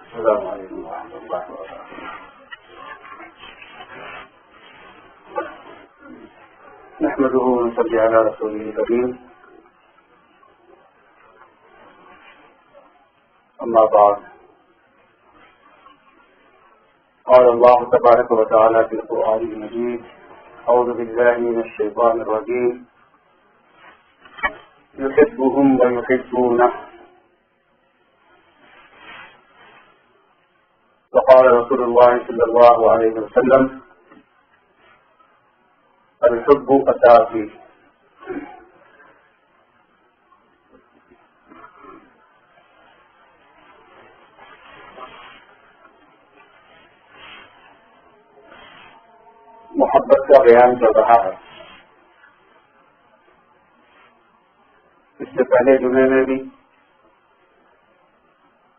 السلام علیکم ورحمۃ اللہ وبرکاتہ. نحمده ونصلي على رسوله الكريم. أما بعد، قال الله تبارك وتعالى في القرآن المجيد: أعوذ بالله من الشيطان الرجيم. يحبهم ويحبونه. وقال رسول الله صلى الله عليه وسلم: الحب أساسي. محبت کا بیان چل رہا ہے. اس سے پہلے جمعے میں بھی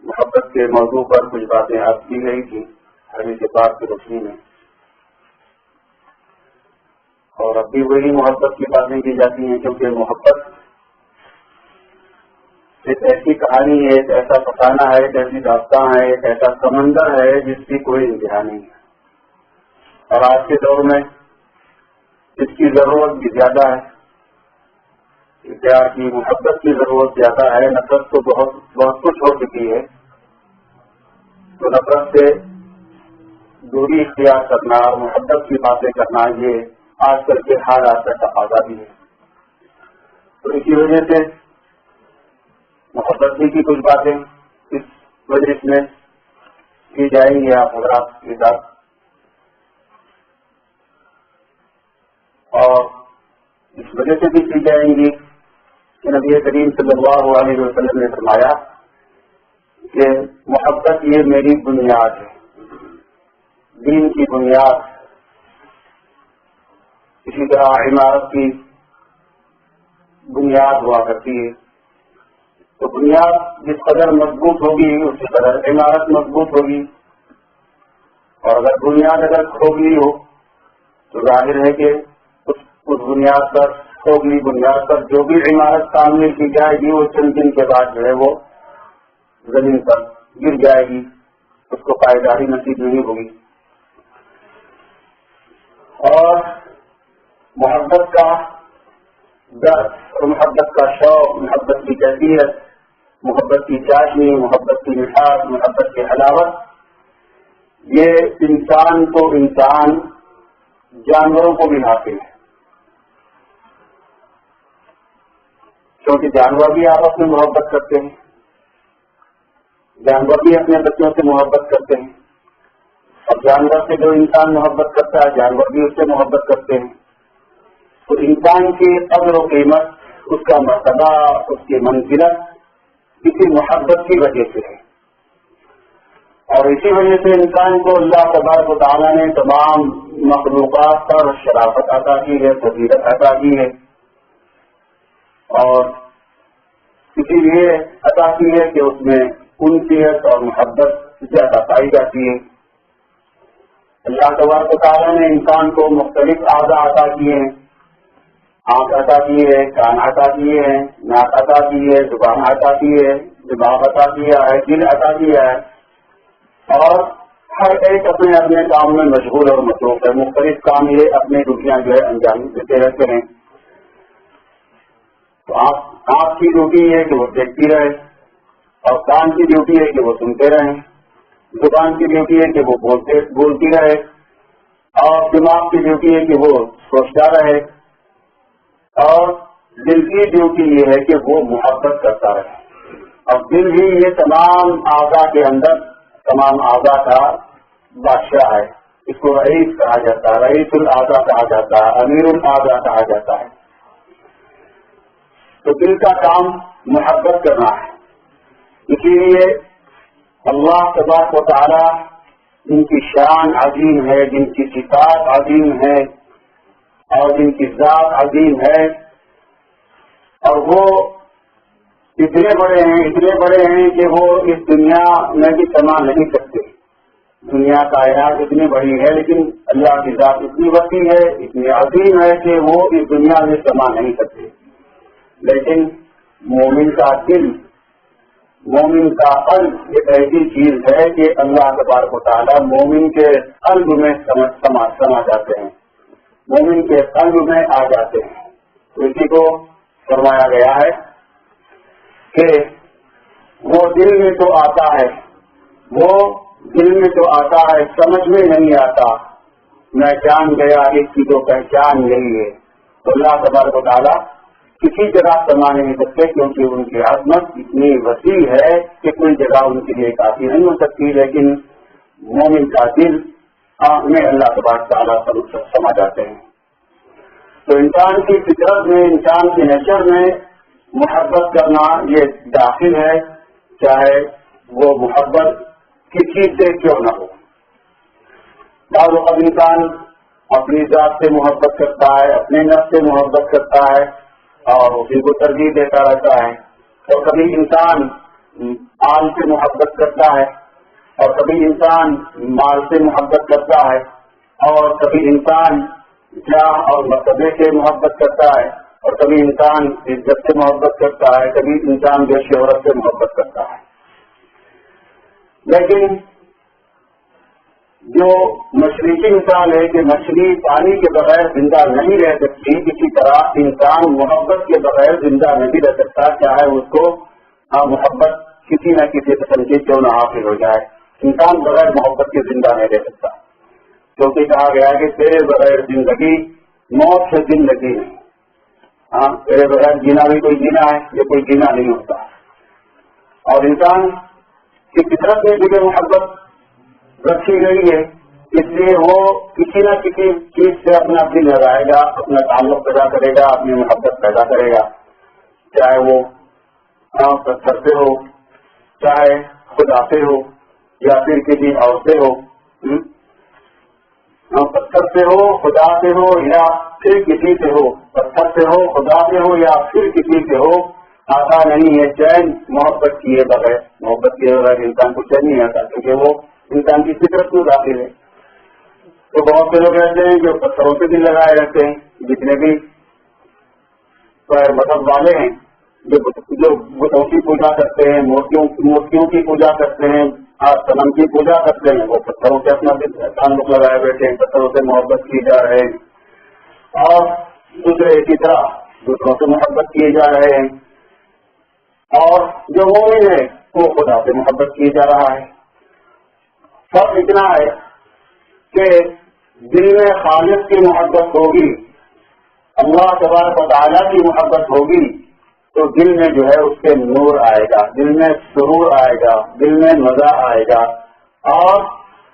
محبت کے موضوع پر کچھ باتیں عرض کی گئی تھی حدیث پاک کی روشنی میں، اور اب بھی وہی محبت کی باتیں کی جاتی ہیں، کیونکہ محبت ایک ایسی کہانی ہے، ایک ایسا فسانہ ہے، ایک ایسی داستان ہے، ایک ایسا سمندر ہے جس کی کوئی انتہا نہیں ہے. اور آج کے دور میں اس کی ضرورت بھی زیادہ ہے. پیار کی، محبت کی ضرورت زیادہ ہے. نفرت تو بہت کچھ ہو چکی ہے، تو نفرت سے دوری اختیار کرنا اور محبت کی باتیں کرنا یہ آج کل کے حالات کا تقاضا بھی ہے. تو اسی وجہ سے محبت کی کچھ باتیں اس وجہ میں کی جائیں گی آپ حضرات کے ساتھ. اور اس وجہ سے بھی کی جائیں گی کہ نبی کریم صلی اللہ علیہ وسلم نے فرمایا کہ محبت یہ میری بنیاد ہے، دین کی بنیاد. اسی طرح عمارت کی بنیاد ہوا کرتی ہے. تو بنیاد جس قدر مضبوط ہوگی اسی قدر عمارت مضبوط ہوگی. اور اگر بنیاد کھوکھلی ہو تو ظاہر ہے کہ اس بنیاد پر کھوکھلی بنیاد پر جو بھی عمارت تعمیر کی جائے گی وہ چند دن کے بعد جو ہے وہ زمین پر گر جائے گی، اس کو پائیداری نصیب نہیں ہوگی. اور محبت کا درد اور محبت کا شوق، محبت کی کیفیت، محبت کی چاشنی، محبت کی مٹھاس، محبت کی حلاوت، یہ انسان کو جانوروں کو بھی حاصل ہے. کیونکہ جانور بھی آپس میں محبت کرتے ہیں، جانور بھی اپنے بچوں سے محبت کرتے ہیں، اور جانور سے جو انسان محبت کرتا ہے جانور بھی اس سے محبت کرتے ہیں. تو انسان کی قدر و قیمت، اس کا مرتبہ، اس کی منزلت کسی محبت کی وجہ سے ہے. اور اسی وجہ سے انسان کو اللہ تبارک و تعالیٰ نے تمام مخلوقات پر شرافت عطا کی ہے، فضیلت عطا کی ہے، اور اسی لیے عطا کی ہے کہ اس میں انسیت اور محبت زیادہ پائی جاتی ہے. اللہ تبارک و تعالیٰ نے انسان کو مختلف اعضاء عطا کیے ہیں. آنکھ عطا کی ہے، کان عطا کیے ہیں، ناک عطا کی ہے، زبان عطا کی ہے، دماغ عطا کیا ہے، دل عطا کیا ہے. اور ہر ایک اپنے اپنے کام میں مشغول اور مصروف ہے. مختلف کام یہ اپنے ڈیوٹیاں جو ہے انجام دیتے رہتے ہیں. تو آپ کی ڈیوٹی ہے کہ وہ دیکھتی رہے، اور کان کی ڈیوٹی ہے کہ وہ سنتے رہیں، زبان کی ڈیوٹی ہے کہ وہ بولتی رہے، اور دماغ کی ڈیوٹی ہے کہ وہ سوچتا رہے، اور دل کی ڈیوٹی یہ ہے کہ وہ محبت کرتا رہے. اور دل ہی یہ تمام اعضاء کے اندر تمام اعضاء کا بادشاہ ہے. اس کو رئیس کہا جاتا ہے، رئیس الاعضاء کہا جاتا ہے، امیر الاعضاء کہا جاتا ہے. تو دل کا کام محبت کرنا ہے. اسی لیے اللہ تبارک و تعالی جن کی شان عظیم ہے، جن کی صفات عظیم ہے، اور جن کی ذات عظیم ہے، اور وہ اتنے بڑے ہیں کہ وہ اس دنیا میں بھی سما نہیں سکتے. دنیا کائنات اتنی بڑی ہے لیکن اللہ کی ذات اتنی وسیع ہے، اتنی عظیم ہے کہ وہ اس دنیا میں سما نہیں سکتے. لیکن مومن کا دل مومن کا قلب ایک ایسی چیز ہے کہ اللہ تبارک و تعالیٰ مومن کے قلب میں سما جاتے ہیں، مومن کے قلب میں آ جاتے ہیں. تو اسی کو فرمایا گیا ہے کہ وہ دل میں تو آتا ہے، وہ دل میں تو آتا ہے، سمجھ میں نہیں آتا. میں جان گیا اس کی تو پہچان یہی ہے. تو اللہ تبارک و تعالیٰ کسی جگہ سما نہیں سکتے، کیونکہ ان کی عظمت اتنی وسیع ہے کہ کوئی جگہ ان کے لیے کافی نہیں ہو سکتی. لیکن مومن کا دل میں اللہ تبارک تعالیٰ سما جاتے ہیں. تو انسان کی فطرت میں، انسان کی نیچر میں محبت کرنا یہ داخل ہے، چاہے وہ محبت کسی سے کیوں نہ ہو. بعض اوقات انسان اپنی ذات سے محبت کرتا ہے، اپنے نفس سے محبت کرتا ہے اور اسی کو ترجیح دیتا رہتا ہے. اور کبھی انسان آل سے محبت کرتا ہے، اور کبھی انسان مال سے محبت کرتا ہے، اور کبھی انسان جاہ اور مرتبے سے محبت کرتا ہے، اور کبھی انسان عزت سے محبت کرتا ہے، کبھی انسان جو شہرت سے محبت کرتا ہے. لیکن جو مچھلی کی مثال ہے کہ مچھلی پانی کے بغیر زندہ نہیں رہ سکتی، اسی طرح انسان محبت کے بغیر زندہ نہیں رہ سکتا، چاہے اس کو محبت کسی نہ کسی قسم کی کیوں نہ حاصل ہو جائے. انسان بغیر محبت کے زندہ نہیں رہ سکتا، کیونکہ کہا گیا کہ تیرے بغیر زندگی موت سے زندگی نہیں. تیرے بغیر جینا بھی کوئی جینا ہے، یہ کوئی جینا نہیں ہوتا. اور انسان کی فطرت میں جو محبت رکھی گئی ہے، اس لیے وہ کسی نہ کسی چیز سے اپنا دل لگائے گا، اپنا تعلق پیدا کرے گا، اپنی محبت پیدا کرے گا. چاہے وہ پتھر سے ہو، چاہے خدا سے ہو، یا پھر کسی اور سے ہو. پتھر سے ہو، خدا سے ہو، یا پھر کسی سے ہو. پتھر سے ہو، خدا سے ہو، یا پھر کسی سے ہو. آتا نہیں ہے چین محبت کیے بغیر. محبت کیے بغیر انسان کو چین نہیں آتا، کیونکہ وہ انسان کی فطرت میں داخل ہے. تو بہت سے لوگ ایسے ہیں جو پتھروں سے دل لگائے رہتے ہیں، جتنے بھی مذہب والے ہیں جو بتوں کی پوجا کرتے ہیں، مورتیوں کی پوجا کرتے ہیں، صنم کی پوجا کرتے ہیں، وہ پتھروں سے اپنا تعلق لگائے بیٹھے ہیں، پتھروں سے محبت کی جا رہے ہیں. اور دوسرے اسی طرح دوسروں سے محبت کیے جا رہے ہیں. اور جو مومن ہے وہ خدا سے محبت کیے جا رہا ہے. فرق اتنا ہے کہ دل میں خالص کی محبت ہوگی، اللہ تبارک و تعالیٰ کی محبت ہوگی، تو دل میں جو ہے اس کے نور آئے گا، دل میں سرور آئے گا، دل میں مزہ آئے گا. اور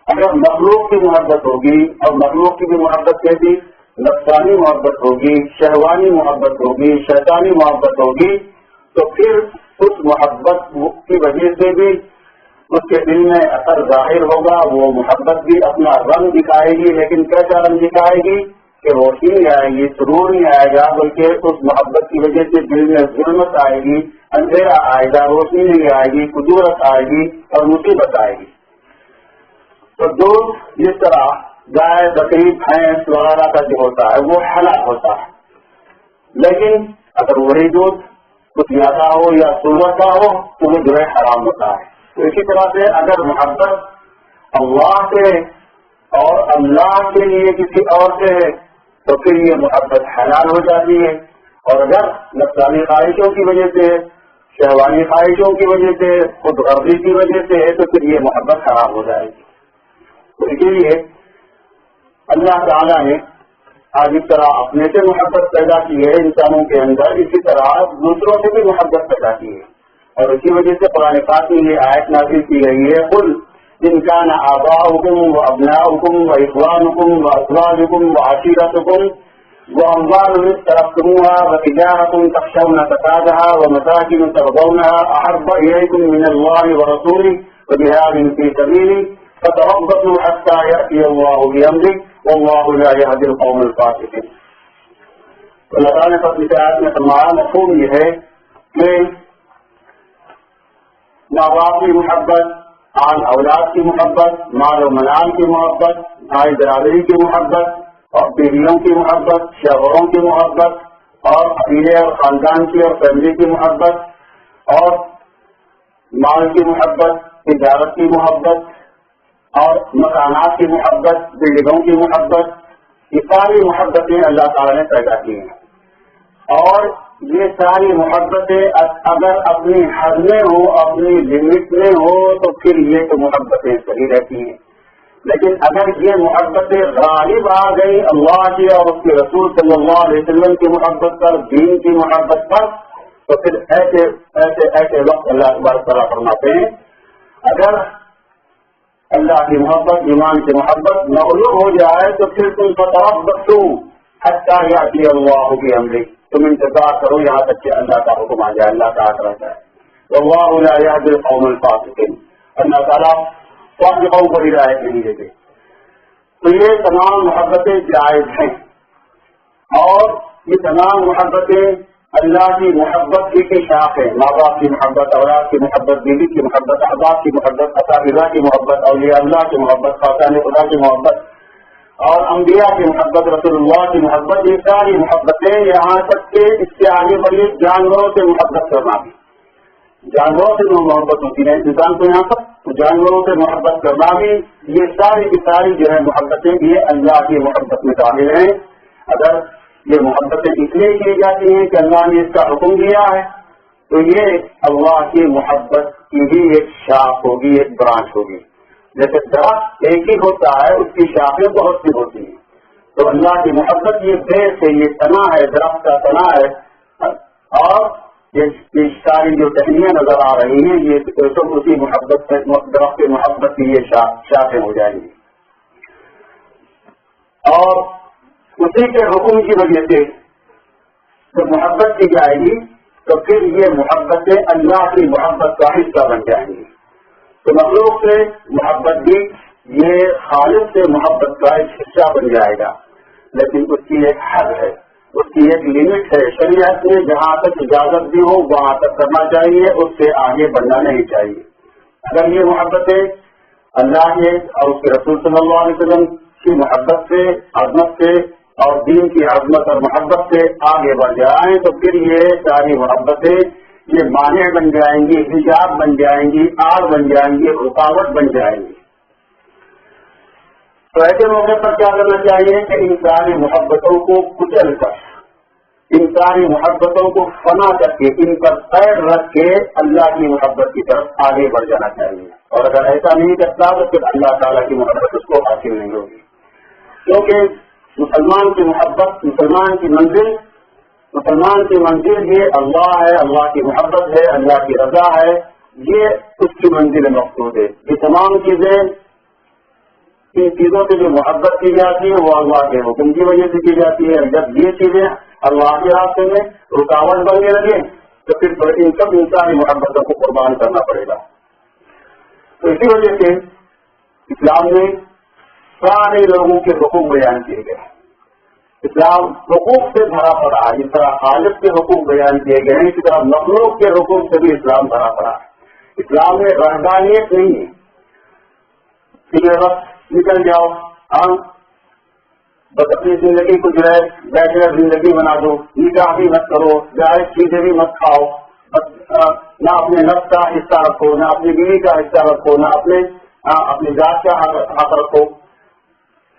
اگر مخلوق کی محبت ہوگی، اور مخلوق کی بھی محبت کیسی؟ نفسانی محبت ہوگی، شہوانی محبت ہوگی، شیطانی محبت ہوگی، تو پھر اس محبت کی وجہ سے بھی اس کے دل میں اثر ظاہر ہوگا. وہ محبت بھی اپنا رنگ دکھائے گی، لیکن کیسا رنگ دکھائے گی کہ روشنی نہیں آئے گی، سرور نہیں آئے گا، بلکہ اس محبت کی وجہ سے دل میں ظلمت آئے گی، اندھیرا آئے گا، روشنی نہیں آئے گی، قدرت آئے گی اور مصیبت آئے گی. تو دودھ جس طرح گائے، بکری، بھینس وغیرہ کا جو ہوتا ہے وہ حلال ہوتا ہے، لیکن اگر وہی دودھ کچھ زیادہ ہو یا صورت کا ہو تو وہ جو ہے حرام ہوتا ہے. تو اسی طرح سے اگر محبت اللہ سے اور اللہ کے لیے کسی اور سے ہے تو پھر یہ محبت حلال ہو جاتی ہے. اور اگر نفسانی خواہشوں کی وجہ سے، شہوانی خواہشوں کی وجہ سے، خود غرضی کی وجہ سے ہے تو پھر یہ محبت خراب ہو جائے گی. تو اسی لیے اللہ تعالیٰ نے آج اس طرح اپنے سے محبت پیدا کی ہے انسانوں کے اندر، اسی طرح دوسروں سے بھی محبت پیدا کی ہے. اور اسی وجہ سے قرآن پاک میں یہ آیت نازل کی گئی ہے، قل ان کان آباؤکم وابناؤکم واخوانکم وازواجکم وعشیرتکم واموال اقترفتموها وتجارة تخشون كسادها ومساكن ترضونها احب اليكم من الله ورسوله وجهاد في سبيله فتربصوا حتى يأتي الله بأمره والله لا يهدي القوم الفاسقين. تو اللہ تعالیٰ نے اپنی آیت میں فرمایا مفہوم یہ ہے کہ ماں باپ کی محبت، آل اولاد کی محبت، مال و منال کی محبت، بھائی برادری کی محبت، اور بیویوں کی محبت، شوہروں کی محبت، اور قبیلے اور خاندان کی اور فیملی کی محبت، اور مال کی محبت، تجارت کی محبت اور مکانات کی محبت، بلڈنگوں کی محبت، یہ ساری محبتیں اللہ تعالیٰ نے پیدا کی ہیں۔ اور یہ ساری محبتیں اگر اپنی حد میں ہو، اپنی لمٹ میں ہو، تو پھر یہ تو محبتیں صحیح رہتی ہیں۔ لیکن اگر یہ محبتیں غالب آ گئی اللہ کی اور اس کے رسول صلی اللہ علیہ وسلم کی محبت پر، دین کی محبت پر، تو پھر ایسے وقت اللہ تبارک تعالیٰ فرماتے ہیں اگر اللہ کی محبت، ایمان کی محبت مغلوب ہو جائے تو پھر تم فتربصوا حتی یأتی اللہ بامرہ، تم انتظار کرو یہاں تک کہ اللہ کا حکم آ جائے، اللہ کا آرڈر آ جائے۔ واللہ لا یہدی القوم الفاسقین، اللہ تعالیٰ فاسقوں کو ہدایت نہیں دیتے۔ تو یہ تمام محبتیں جائز ہیں، اور یہ تمام محبتیں اللہ کی محبت کی شاخ ہے۔ ماں باپ کی محبت، اولاد کی محبت، بیوی کی محبت، احباب کی محبت، اساتذہ کی محبت، اولیاء اللہ کی محبت، خاصان خدا کی محبت اور انبیاء کی محبت، رسول اللہ کی محبت، یہ ساری محبتیں، یہاں تک کہ اس سے آگے بڑھی جانوروں سے محبت کرنا بھی، جانوروں سے جو محبت ہوتی ہے انسان کو یہاں پر، تو جانوروں سے محبت کرنا بھی، یہ ساری کی ساری جو ہے محبتیں یہ اللہ کی محبت میں شامل ہیں۔ اگر یہ محبتیں اس لیے کی جاتی ہیں کہ اللہ نے اس کا حکم دیا ہے، تو یہ اللہ کی محبت کی بھی ایک شاخ ہوگی، ایک برانچ ہوگی۔ جیسے درخت ایک ہی ہوتا ہے، اس کی شاخیں بہت سی ہوتی ہیں، تو اللہ کی محبت یہ بیر سے، یہ تنا ہے، درخت کا تنا ہے، اور یہ ساری جو ٹہنیاں نظر آ رہی ہیں یہ تو اسی محبت سے، درخت کی محبت کی یہ شاخیں ہو جائیں گی، اور اسی کے حکم کی وجہ سے جب محبت کی جائے گی تو پھر یہ محبتیں اللہ کی محبت کا حصہ بن جائیں گی۔ تو مخلوق سے محبت بھی یہ خالق سے محبت کا ایک حصہ بن جائے گا، لیکن اس کی ایک حد ہے، اس کی ایک لمٹ ہے۔ شریعت میں جہاں تک اجازت دی ہو وہاں تک کرنا چاہیے، اس سے آگے بڑھنا نہیں چاہیے۔ اگر یہ محبتیں اللہ کے اور اس کے رسول صلی اللہ علیہ وسلم کی محبت سے، عظمت سے اور دین کی عظمت اور محبت سے آگے بڑھ جائیں تو پھر یہ ساری محبتیں یہ مانع بن جائیں گی، حجاب بن جائیں گی، آڑ بن جائیں گی، رکاوٹ بن جائیں گی۔ تو ایسے موقع پر کیا کرنا چاہیے کہ ان ساری محبتوں کو کچل کر، ان ساری محبتوں کو فنا کر کے، ان پر پیر رکھ کے اللہ کی محبت کی طرف آگے بڑھ جانا چاہیے۔ اور اگر ایسا نہیں کرتا تو پھر اللہ تعالیٰ کی محبت اس کو حاصل نہیں ہوگی، کیونکہ مسلمان کی محبت، مسلمان کی منزل یہ اللہ ہے، اللہ کی محبت ہے، اللہ کی رضا ہے، یہ اس کی منزل مقصود ہے۔ یہ تمام چیزیں، ان چیزوں سے جو محبت کی جاتی ہے وہ اللہ کے حکم کی وجہ سے کی جاتی ہے۔ جب یہ چیزیں اللہ کے راستے میں رکاوٹ بننے لگے تو پھر ان سب انسانی محبتوں کو قربان کرنا پڑے گا۔ تو اسی وجہ سے اسلام میں سارے لوگوں کے حقوق بیان کیے گئے، اسلام حقوق سے بھرا پڑا ہے۔ جس طرح خالق کے حقوق بیان کیے گئے ہیں، اسی طرح مخلوق کے حقوق سے بھی اسلام بھرا پڑا ہے۔ اسلام میں رہبانیت نہیں ہے کہ یہ وقت نکل جاؤ، بس اپنی زندگی کو جو ہے بیچلر زندگی بنا دو، نکاح بھی مت کرو، جائز چیزیں بھی مت کھاؤ، نہ اپنے نفس کا حصہ رکھو، نہ اپنی بیوی کا حصہ رکھو، نہ اپنی ذات کا حق رکھو۔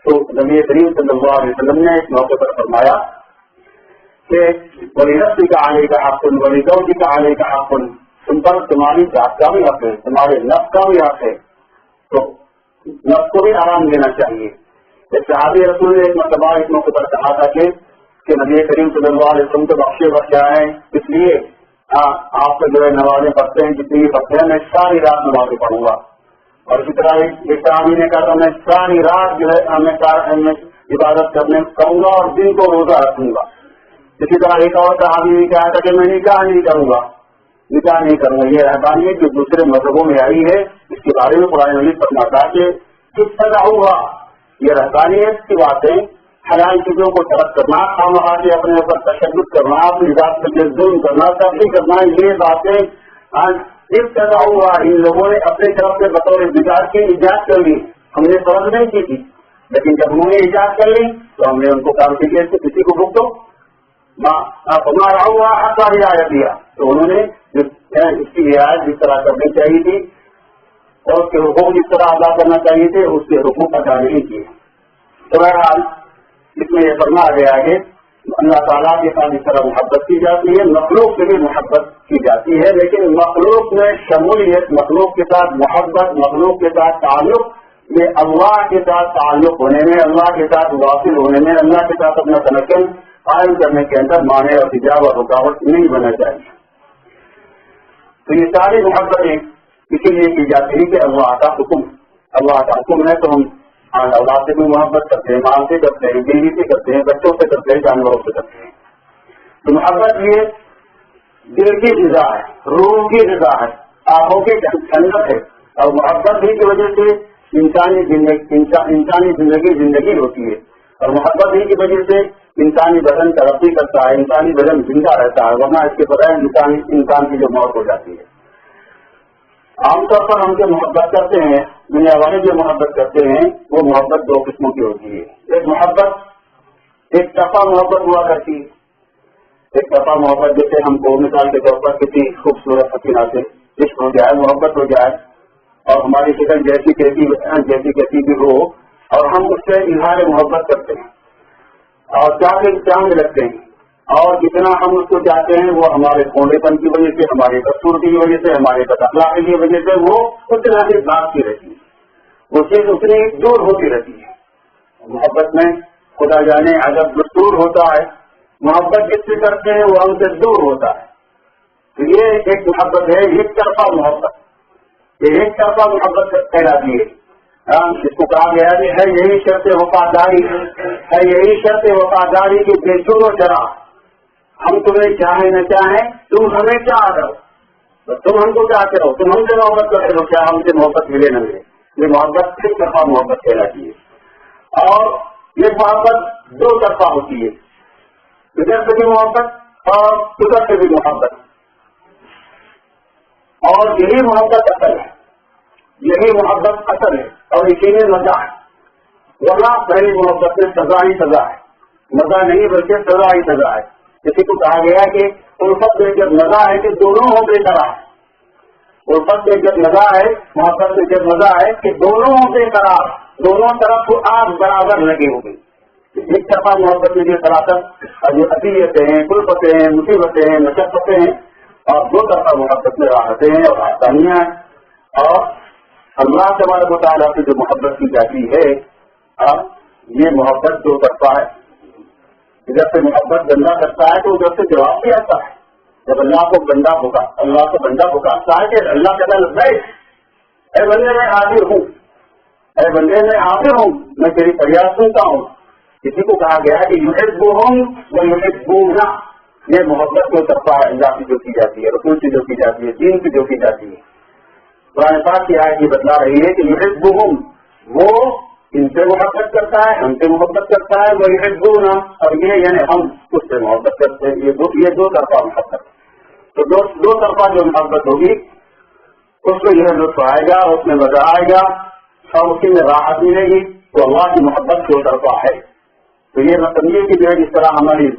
تو نبی کریم صلی اللہ علیہ وسلم نے اس موقع پر فرمایا کہ وَلِنَفْسِكَ عَلَيْكَ حَقٌّ وَلِزَوْجِكَ عَلَيْكَ حَقٌّ، تم پر تمہاری ذات کا بھی حق ہے، تمہارے نفس کا بھی حق ہے، تو نفس کو بھی آرام دینا چاہیے۔ صحابی رسول نے ایک مرتبہ اس موقع پر کہا تھا کہ نبی کریم صلی اللہ علیہ وسلم کو بخشے بخشا ہے، اس لیے آپ کو جو ہے نمازیں پڑھتے ہیں، جتنی بھی پڑھتے ہیں، میں ساری رات نمازیں پڑھوں گا۔ اور اسی طرح ایک صحابی نے کہا تھا میں ساری رات جو ہے میں عبادت کرنے کروں گا اور دن کو روزہ رکھوں گا۔ اسی طرح ایک اور صحابی نے کہا تھا کہ میں نکاح نہیں کروں گا، نکاح نہیں کروں گا۔ یہ رہبانیت جو دوسرے مذہبوں میں آئی ہے، اس کے بارے میں قرآن مجید فرماتا ہے کہ کس طرح ہوگا یہ رہبانیت کی باتیں، حلال چیزوں کو ترک کرنا، خواہ کے اپنے اوپر تشدد کرنا، اپنی ذات پر ظلم کرنا، تبلیغ کرنا، یہ باتیں اس طرح ہوا ان لوگوں نے اپنے طرف سے بطور بگاڑ کی ایجاد کر لی۔ ہم نے فرض نہیں کی تھی، لیکن جب انہوں نے ایجاد کر لی تو ہم نے ان کو کام کے کسی کو روک دو، ہمارا ہوا حق رعایت دیا، تو انہوں نے اس کی رعایت جس طرح کرنی چاہیے تھی اور اس کے حقوق جس طرح ادا کرنا چاہیے تھے اس کے حقوق ادا نہیں کیے. تو بہرحال اس میں یہ فرمایا گیا کہ اللہ تعالیٰ کے ساتھ اس طرح محبت کی جاتی ہے, مخلوق سے بھی محبت کی جاتی ہے, لیکن مخلوق میں شمولیت, مخلوق کے ساتھ محبت, مخلوق کے ساتھ تعلق, یہ اللہ کے ساتھ تعلق ہونے میں, اللہ کے ساتھ واصل ہونے میں, اللہ کے ساتھ اپنا کنیکشن قائم کرنے کے اندر مانع اور حجاب اور رکاوٹ نہیں بننا چاہیے. تو یہ ساری محبتیں اسی لیے کی جاتی ہے کہ اللہ کا حکم ہے, تو ہم اولاد سے بھی محبت کرتے ہیں, مال سے کرتے ہیں, بیوی سے کرتے ہیں, بچوں سے کرتے ہیں, جانوروں سے کرتے ہیں. تو محبت یہ دل کی غذا ہے, روح کی غذا ہے, آنکھوں کی ٹھنڈک ہے, اور محبت ہی کی وجہ سے انسانی زندگی ہوتی ہے, اور محبت ہی کی وجہ سے انسانی بدن ترقی کرتا ہے, انسانی بدن زندہ رہتا ہے, ورنہ اس کے بغیر انسان کی جو موت ہو جاتی ہے. عام طور پر ہم جو محبت کرتے ہیں, دنیا والے جو محبت کرتے ہیں, وہ محبت دو قسموں کی ہوتی ہے. ایک محبت ایک طرفہ محبت ہوا کرتی ہے. ایک طرفہ محبت جیسے ہم کو مثال کے طور پر کسی خوبصورت حسینہ سے عشق ہو جائے, محبت ہو جائے, اور ہماری شکل جیسی کیسی بھی ہو, اور ہم اس سے اظہار محبت کرتے ہیں اور چاند لگتے ہیں, اور جتنا ہم اس کو چاہتے ہیں وہ ہمارے کونے پن کی وجہ سے, ہماری بدسورتی کی وجہ سے, ہمارے بداخلاقی کی وجہ سے وہ اتنا ہی بھاگتی رہتی ہے, وہ چیز اتنی دور ہوتی رہتی ہے. محبت میں خدا جانے عجب دور ہوتا ہے, محبت جس سے کرتے ہیں وہ ہم سے دور ہوتا ہے. تو یہ ایک محبت ہے, ایک طرفہ محبت, یہ ایک طرفہ محبت کہلاتی ہے. اس کو کہا گیا ہے یہی شرط وفاداری ہے, یہی شرط وفاداری کی بے چور و چرا, ہم تمہیں چاہیں نہ چاہیں تم ہمیں چاہ رہو, تم ہم کو چاہتے رہو, تم ہم سے محبت کرتے رہو, کیا ہم سے محبت ملے نہ ملے. یہ محبت ایک طرفہ محبت کہلاتی ہے, اور یہ محبت دو طرفہ ہوتی ہے, ادھر سے بھی محبت اور ادھر سے بھی محبت, اور یہی محبت اصل ہے, یہی محبت اصل ہے, اور اسی میں مزہ ہے. ورنہ پہلی محبت میں سزا ہی سزا ہے, مزہ نہیں بلکہ سزا ہی سزا ہے. کسی کو کہا گیا کہ الفت میں جب مزہ ہے کہ دونوں ہوں بے قرار, الفت میں جب مزہ ہے, محبت میں جب مزہ ہے کہ دونوں ہوں بے قرار, دونوں طرف آگ برابر لگے ہوئے. ایک طرفہ محبت میں جو سراست جو اذیتیں ہیں, کلفتیں ہیں, مصیبتیں ہیں, مشقتیں ہیں, اور دو طرفہ محبت میں راحتیں ہیں اور آسانیاں ہیں. اور اللہ تبارک و تعالیٰ سے جو محبت کی جاتی ہے, یہ محبت دو طرفہ ہے. ادھر سے محبت بندہ کرتا ہے تو ادھر سے جواب بھی آتا ہے. جب اللہ کو بندہ پکارتا ہے کہ اللہ تعالیٰ بیٹھ, اے بندے میں حاضر ہوں, اے بندے میں حاضر ہوں, میں تیری فریاد سنتا ہوں. کسی کو کہا گیا کہ یحبہم و یحبونہ, یہ محبت دو طرفہ ہے, اللہ کی جو کی جاتی ہے, رسول کی جو کی جاتی ہے, دین کی جو کی جاتی ہے. قرآن پاک کی آیت یہ بتلا رہی ہے کہ یحبہم, وہ ان سے محبت کرتا ہے, ہم سے محبت کرتا ہے, وہ یحبونہ, اور یہ یعنی ہم اس سے محبت کرتے ہیں. یہ دو طرفہ محبت. تو دو طرفہ جو محبت ہوگی اس میں یہ لطف آئے گا, اس میں مزہ آئے گا, اور اسی میں راحت ملے گی. تو اللہ کی محبت دو طرفہ ہے. تو یہ مطلب یہ کہ جو ہے جس طرح ہماری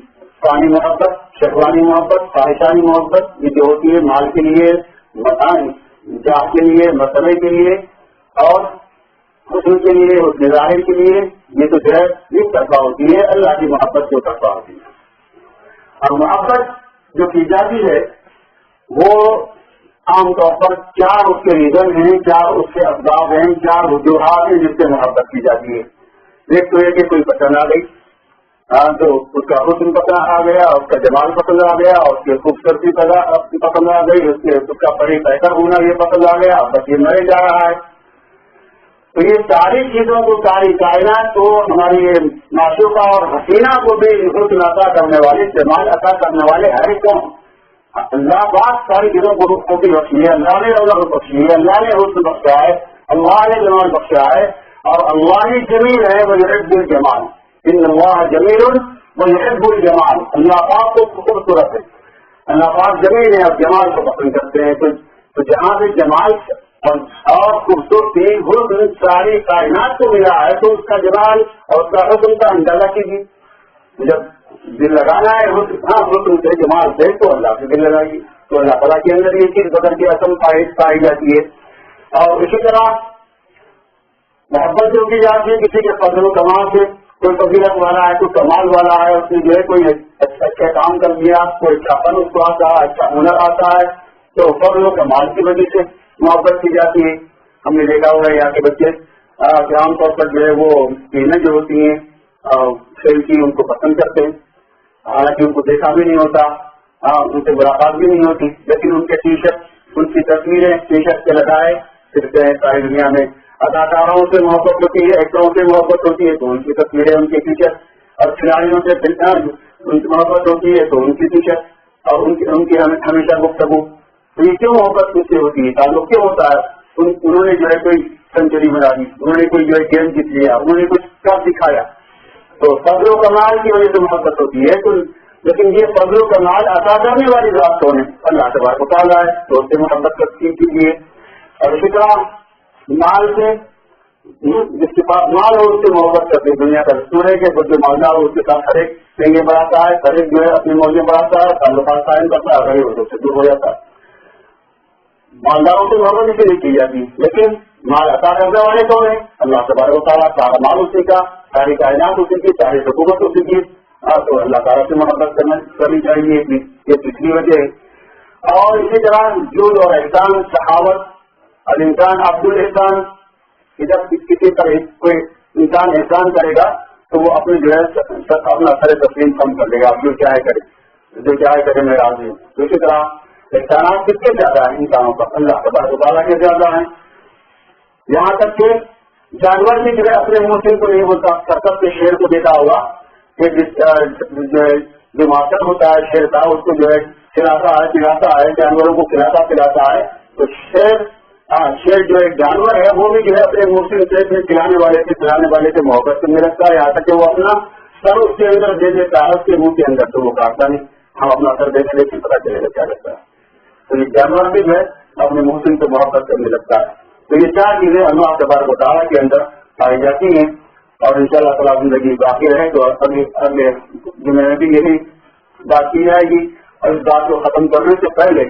پانی محبت, شہوانی محبت, خواہشانی محبت, یہ جو ہوتی ہے مال کے لیے, جاہ کے لیے, مسئلے کے لیے, اور حسن کے لیے, حسن ظاہر کے لیے, یہ تو جو ہے ایک طرفہ ہوتی ہے. اللہ کی محبت دو طرفہ ہوتی ہے. اور محبت جو کی جاتی ہے وہ عام طور پر چار اس کے ریزن ہیں, چار اس کے اسباب ہیں, چار وجوہات ہیں جس سے محبت کی جاتی ہے. ایک تو یہ کہ کوئی پسند آ گئی, تو اس کا حسن پسند آ گیا, اس کا جمال پسند آ گیا, اس کی خوبصورتی پسند آ گئی, اس کا پری بہتر ہونا یہ پسند آ گیا, بس یہ مرے جا رہا ہے. تو یہ ساری چیزوں کو, ساری کائنات کو, ہماری معشوقہ اور حسینہ کو بھی حسن عطا کرنے والے, جمال عطا کرنے والے ہر ایک کو اللہ پاک ساری چیزوں کو بھی بخشی ہے. اللہ نے رونق بخشی ہے, اللہ نے حسن بخشا ہے, اللہ نے جمال بخشا ہے, اور اللہ ہی جمیل ہے, وہ یحب الجمال. ان اللہ جمیل و یحب الجمال. اللہ پاک کو خوبصورت ہے, اللہ پاک جمیل ہے اور جمال کو پسند کرتے ہیں. تو جہاں سے جمال اور خوبصورتی حسن ساری کائنات کو ملا ہے تو اس کا جمال اور اس کا حسن کا اندازہ کیجیے. جب دل لگانا ہے حسن سے جمال سے تو اللہ سے دل لگائیے. تو اللہ تعالیٰ کے اندر یہ چیز بدل کے اصل پائی جاتی ہے. اور اسی طرح محبت جو کی جاتی ہے کسی کے فضل و کمال سے. کوئی فضیلت والا ہے, کوئی کمال والا ہے, اس نے جو ہے کوئی اچھا کام کر دیا, کوئی اچھا فن اس کو آتا ہے, اچھا ہنر آتا ہے, تو فضل و کمال کی وجہ سے محبت کی جاتی ہے. ہم نے دیکھا ہوا ہے یہاں کے بچے عام طور پر جو ہے وہ ٹیمیں جو ہوتی ہیں کھیل کی ان کو پسند کرتے ہیں, حالانکہ ان کو دیکھا بھی نہیں ہوتا, ان سے ملاقات بھی نہیں ہوتی, لیکن ان کے ٹی شرٹ, ان کی تصویریں ٹی شرٹ کے لگائے پھرتے ہیں ساری دنیا میں. اداکاروں سے محبت ہوتی ہے, ایکٹروں سے محبت ہوتی ہے تو ان کی تصویریں, ان کے ٹی شرٹ, اور کھلاڑیوں سے ان کی محبت ہوتی ہے تو ان کی ٹی شرٹ, اور ان کی ہمیشہ گفتگو. تو یہ کیوں محبت کس سے ہوتی ہے, تعلق کیوں ہوتا ہے؟ انہوں نے جو ہے کوئی سینچری بنا دی, انہوں نے کوئی جو ہے گیم جیت لیا, انہوں نے کچھ کر دکھایا, تو فضل و کمال کی وجہ سے محبت ہوتی ہے. تو لیکن یہ فضل و کمال عطا کرنے والی ذات کون ہے؟ اللہ تبارک و تعالیٰ ہے, تو اس سے محبت کیجیے. اور اسی طرح مال سے, جس کے پاس مال ہو اس سے محبت کرتے. دنیا کا دستور ہے کہ جو مالدار ہو اس کے ساتھ ہر ایک سنگے بڑھاتا ہے, ہر ایک جو ہے اپنی موجیں بڑھاتا ہے, تعلقات قائم کرتا ہے, غریب ہو سے دور ہو جاتا ہے. مالداروں سے محبت اسی لیے کی جاتی ہے, لیکن مال عطا کرنے والے کون ہیں؟ اللہ تبارک و تعالیٰ. سارا مال اسی کا, ساری کائنات اسی کی, ساری حکومت اسی کی, تو اللہ تعالیٰ سے محبت کرنی چاہیے, یہ پچھلی وجہ ہے. اور اسی طرح جود اور احسان, سخاوت, اور انسان عبد الاحسان, جب کسی پر کوئی انسان احسان کرے گا تو وہ اپنے جو ہے اپنا سر تسلیم کم کر لے گا, اب جو چاہے کرے, جو چاہے کرے میں راضی ہوں. تو اسی طرح احسانات کس کے زیادہ ہیں انسانوں پر؟ اللہ تبارک و تعالیٰ کے زیادہ ہیں. یہاں تک کہ جانور بھی جو ہے اپنے محسن کو نہیں بولتا. سرکت کے شیر کو دیکھا ہوگا کہ جو ماسٹر ہوتا ہے شیر کا, اس کو جو ہے کھلاتا ہے, جانوروں کو کھلاتا ہے. تو شیر جو ایک جانور ہے وہ بھی جو ہے اپنے محسن سے کھلانے والے سے محبت کرنے لگتا ہے, یہاں تک کہ وہ اپنا سر اس کے اندر دے دیتا ہے, اس کے منہ کے اندر, تو وہ کاٹتا نہیں. ہم اپنا سر دینے لیکن پتا چلے گا کیا لگتا ہے. تو یہ جانور بھی جو ہے اپنے محسن سے محبت کرنے لگتا ہے. تو یہ چار چیزیں اللہ تبارک و تعالیٰ کے اندر پائی جاتی ہیں, اور ان شاء اللہ تعالیٰ زندگی باقی رہے تو اگلے جمعے میں بھی یہی بات کی جائے گی. اور اس بات کو ختم کرنے سے پہلے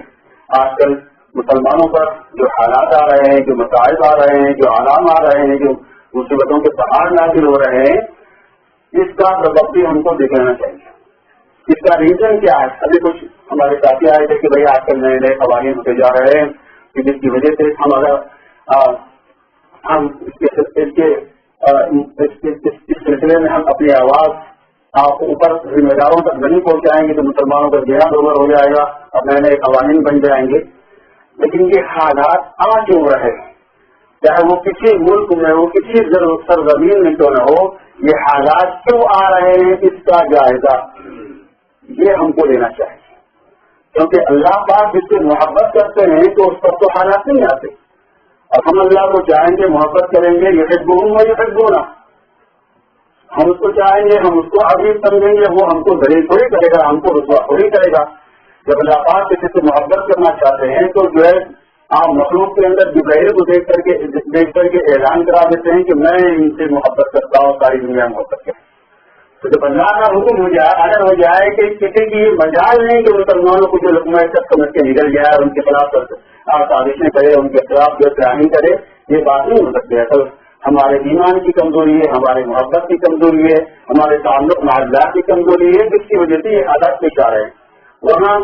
آج کل مسلمانوں پر جو حالات آ رہے ہیں, جو مسائل آ رہے ہیں, جو عالم آ رہے ہیں, جو مصیبتوں کے پہاڑ نازل ہو رہے ہیں, اس کا سبب بھی ہم کو دیکھنا چاہیے. اس کا ریزن کیا ہے؟ ابھی کچھ ہمارے ساتھی آئے تھے کہ بھائی آج کل نئے قوانین ہوتے جا رہے ہیں کہ جس کی وجہ سے ہم اس سلسلے میں ہم اپنی آواز اوپر ذمہ داروں تک نہیں پہنچائیں گے تو مسلمانوں کا جہاد اوور ہو جائے گا اور نئے نئے قوانین بن جائیں گے. لیکن یہ حالات آ کیوں رہے, چاہے وہ کسی ملک میں ہو, کسی سرزمین میں کیوں نہ ہو, یہ حالات کیوں آ رہے ہیں اس کا جائزہ یہ ہم کو لینا چاہیے. کیونکہ اللہ پاک جس سے محبت کرتے ہیں تو اس پر تو حالات نہیں آتے, اور ہم اللہ کو چاہیں گے, محبت کریں گے, یہ حسبونا, ہم اس کو چاہیں گے, ہم اس کو عزیز سمجھیں گے, وہ ہم کو ذلیل تھوڑی کرے گا, ہم کو رسوا تھوڑی کرے گا. جب اللہ پاک کسی سے محبت کرنا چاہتے ہیں تو جو ہے آپ مخلوق کے اندر جبرائیل کو دیکھ کر کے اعلان کرا دیتے ہیں کہ میں ان سے محبت کرتا ہوں, ساری دنیا محبت کرے. تو جب اللہ کا حکم ہو جائے کہ کسی کی مجال نہیں کہ مسلمانوں کو جو لقمہ سب سمجھ کے نکل جائے اور ان کے خلاف سازشیں کرے, ان کے خلاف جو پلاننگ کرے, یہ بات نہیں ہو سکتی. اصل ہمارے ایمان کی کمزوری ہے, ہمارے محبت کی کمزوری ہے, ہمارے تعلق مع اللہ کی کمزوری ہے, جس کی وجہ سے یہ حالات پیش آ رہے ہیں. وہاں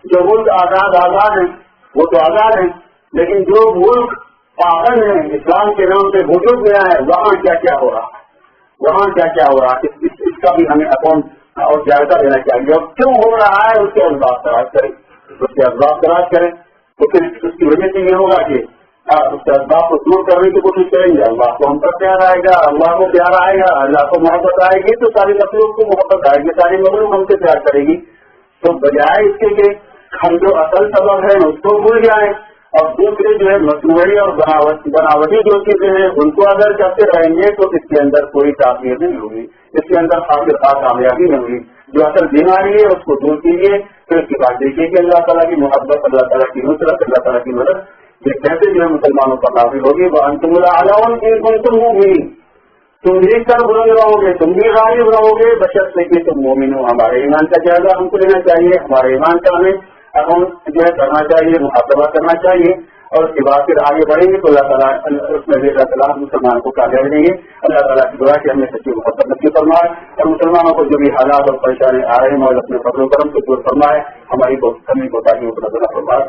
جو ملک آزاد ہیں وہ تو آزاد ہیں, لیکن جو ملک پاگل ہیں, اسلام کے نام پہ وجود گیا ہے, وہاں کیا کیا ہو رہا ہے, اس کا بھی ہمیں اکاؤنٹ اور جائزہ لینا چاہیے. اور کیوں ہو رہا ہے اس کے اسباب تلاش کریں, تو پھر اس کی وجہ سے یہ ہوگا کہ اس کے اسباب کو دور کرنے کی کوشش کریں گے. اللہ کو ہم پر پیار آئے گا, اللہ کو پیار آئے گا, اللہ کو محبت آئے گی تو ساری مخلوق کو محبت آئے گی, ساری مخلوق ہم سے پیار کرے گی. تو بجائے اس کے کہ ہم جو اصل سبب ہیں اس کو بھول جائیں اور دوسرے جو ہے مصنوعی اور بناوٹی جو چیزیں ہیں ان کو اگر کرتے رہیں گے تو اس کے اندر کوئی تعبیر نہیں ہوگی, اس کے اندر آخرکار کامیابی نہیں ہوگی. جو اصل بیماری ہے اس کو دور کیجیے, پھر اس کے بعد دیکھیے کہ اللہ تعالیٰ کی محبت, اللہ تعالیٰ کی نصرت, اللہ تعالیٰ کی مدد یہ کیسے جو ہے مسلمانوں پر حاصل ہوگی. وہ انتم الاعلون ان کنتم مؤمنین, تم بھی سر بلند رہو گے, تم بھی غالب رہو گے, بشرط سے کہ تم مومن ہو. ہمارے ایمان کا جائزہ ہم کو لینا چاہیے, ہمارے ایمان کا ہمیں اب ہم جو ہے کرنا چاہیے، محاسبہ کرنا چاہیے، اور اس کے بعد پھر آگے بڑھیں گے تو اللہ تعالیٰ اس میں اللہ تعالیٰ مسلمان کو کامیابی دیں گے۔ اللہ تعالیٰ کی دعا کہ ہمیں سچی محبت نصیب فرمائے، اور مسلمانوں کو جو بھی حالات اور پریشانی آ رہے ہیں اور اپنے فضل و کرم سے دور فرمائے، ہماری کمی کوتاہیوں کو نظر فرمائے۔